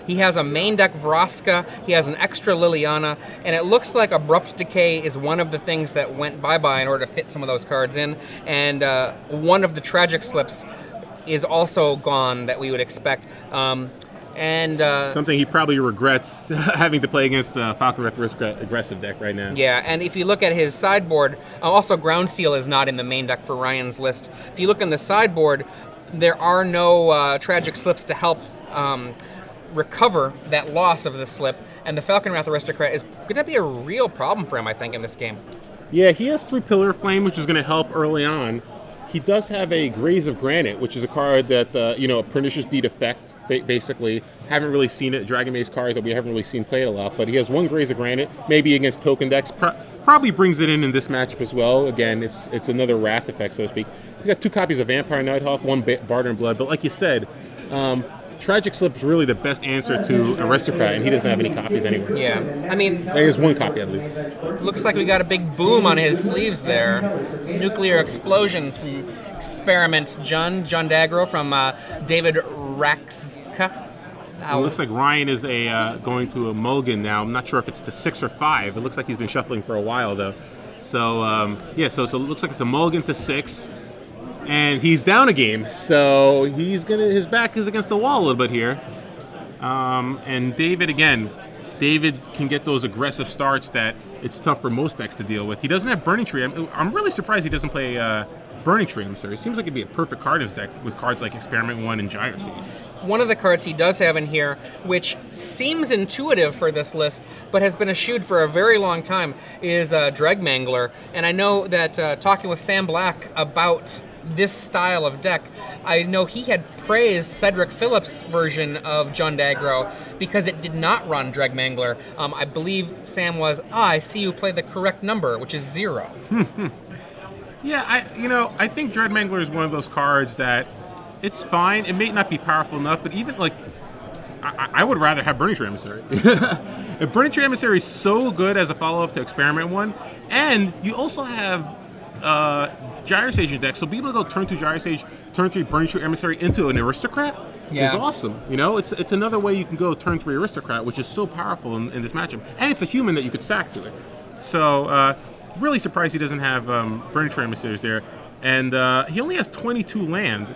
He has a main deck Raczka, he has an extra Liliana, and it looks like Abrupt Decay is one of the things that went bye-bye in order to fit some of those cards in, and one of the Tragic Slips is also gone that we would expect. Something he probably regrets having to play against the Falconwrath Raczka aggressive deck right now. Yeah, and if you look at his sideboard, also Ground Seal is not in the main deck for Ryan's list. If you look in the sideboard, there are no Tragic Slips to help recover that loss of the slip, and the Falconwrath Aristocrat is going to be a real problem for him, I think, in this game. Yeah, he has 3 Pillar of Flame, which is going to help early on. He does have a Graze of Granite, which is a card that, a Pernicious Deed effect, basically. Haven't really seen it. Dragon Maze cards that we haven't really seen played a lot, but he has 1 Graze of Granite, maybe against token decks. Probably brings it in this matchup as well. Again, it's another Wrath effect, so to speak. He's got 2 copies of Vampire Nighthawk, 1 Barter in Blood, but like you said, Tragic Slip is really the best answer to Aristocrat, and he doesn't have any copies anywhere. Yeah, I mean... He has 1 copy, I believe. Looks like we got a big boom on his sleeves there. Nuclear explosions from Experiment John Dagro from David Raczka. It looks like Ryan is going to a mulligan now. I'm not sure if it's to 6 or 5. It looks like he's been shuffling for a while, though. So, so it looks like it's a mulligan to 6. And he's down a game, so his back is against the wall a little bit here. And David can get those aggressive starts that it's tough for most decks to deal with. He doesn't have Burning Tree. I'm really surprised he doesn't play Burning Tree. It seems like it'd be a perfect card in his deck with cards like Experiment 1 and Gyre Siege. One of the cards he does have in here, which seems intuitive for this list, but has been eschewed for a very long time, is Dreadmangler. And I know that talking with Sam Black about this style of deck, I know he had praised Cedric Phillips' version of John Dagro because it did not run Dreadmangler. I believe Sam was, I see you play the correct number, which is 0. Yeah, I think Dreadmangler is one of those cards that it's fine. It may not be powerful enough, but even like, I would rather have Burning Tree Emissary. If Burning Tree Emissary is so good as a follow-up to Experiment 1, and you also have Gyre Sage in deck, so being able to go turn 2 Gyre Sage, turn 3 Burning Tree Emissary into an Aristocrat is awesome. It's another way you can go turn 3 Aristocrat, which is so powerful in this matchup. And it's a human that you could sack to it. So, really surprised he doesn't have Burning Tree Emissaries there. And he only has 22 land.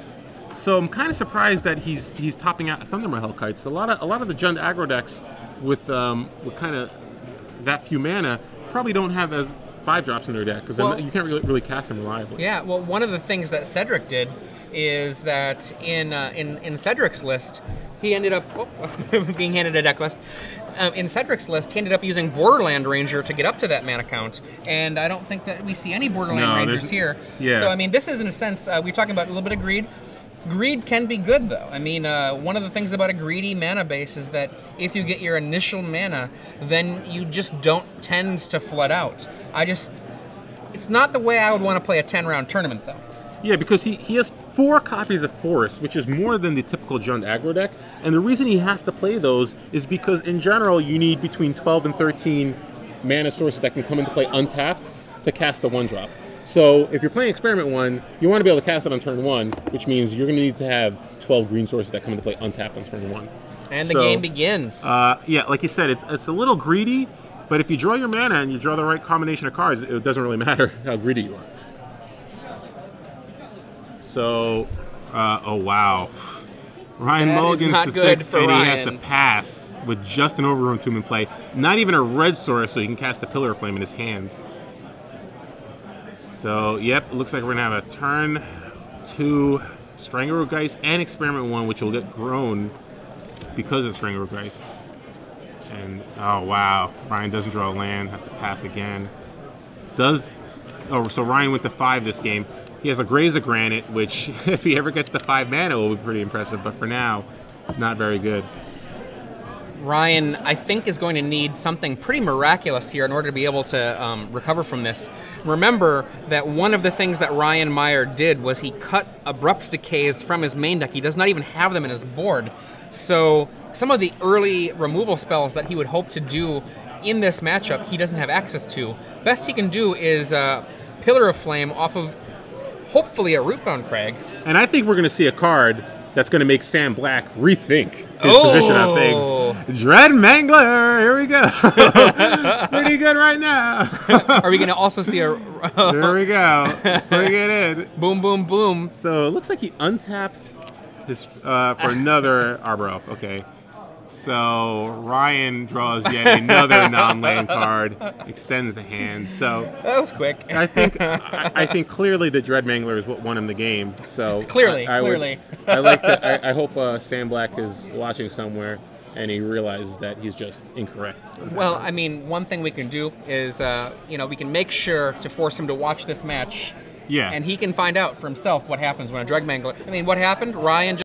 So I'm kind of surprised that he's topping out Thundermaw Hellkites. A lot of the Jund aggro decks with kind of that few mana probably don't have as 5 drops in their deck, because you can't really cast them reliably. Yeah, well, one of the things that Cedric did is that in Cedric's list, he ended up being handed a deck list. In Cedric's list, he ended up using Borderland Ranger to get up to that mana count, and I don't think that we see any Borderland Rangers here. Yeah. So, I mean, this is, in a sense, we're talking about a little bit of greed. Greed can be good, though. I mean, one of the things about a greedy mana base is that if you get your initial mana, then you just don't tend to flood out. It's not the way I would want to play a 10-round tournament, though. Yeah, because he has 4 copies of Forest, which is more than the typical Jund aggro deck, and the reason he has to play those is because, in general, you need between 12 and 13 mana sources that can come into play untapped to cast a 1-drop. So if you're playing Experiment 1, you want to be able to cast it on turn 1, which means you're going to need to have 12 green sources that come into play untapped on turn 1. And the game begins. Yeah, like you said, it's a little greedy, but if you draw your mana and you draw the right combination of cards, it doesn't really matter how greedy you are. So, oh wow. Ryan Mulligan's to 6, and he has to pass with just an Overgrown Tomb in play. Not even a red source, so he can cast the Pillar of Flame in his hand. So, yep, it looks like we're going to have a turn 2 Strangleroot Geist and Experiment 1, which will get grown because of Strangleroot Geist. And, oh wow, Ryan doesn't draw a land, has to pass again. So Ryan went to 5 this game. He has a Graze of Granite, which, if he ever gets to 5 mana, will be pretty impressive, but for now, not very good. Ryan, I think, is going to need something pretty miraculous here in order to be able to recover from this. Remember that one of the things that Ryan Meier did was he cut Abrupt Decays from his main deck. He does not even have them in his board. So some of the early removal spells that he would hope to do in this matchup, he doesn't have access to. Best he can do is Pillar of Flame off of, hopefully, a Rootbound Crag. And I think we're going to see a card that's going to make Sam Black rethink his position on things. Dread Mangler, here we go. Pretty good right now. Are we going to also see a... There we go. Swing it in. Boom, boom, boom. So it looks like he untapped his for another Arbor Elf. Okay. So Ryan draws yet another non-land card, extends the hand. So that was quick. I think clearly the Dread Mangler is what won him the game. So clearly. I hope Sam Black is watching somewhere and he realizes that he's just incorrect. Well, I mean, one thing we can do is we can make sure to force him to watch this match. Yeah. And he can find out for himself what happens when a Dread Mangler. I mean, what happened? Ryan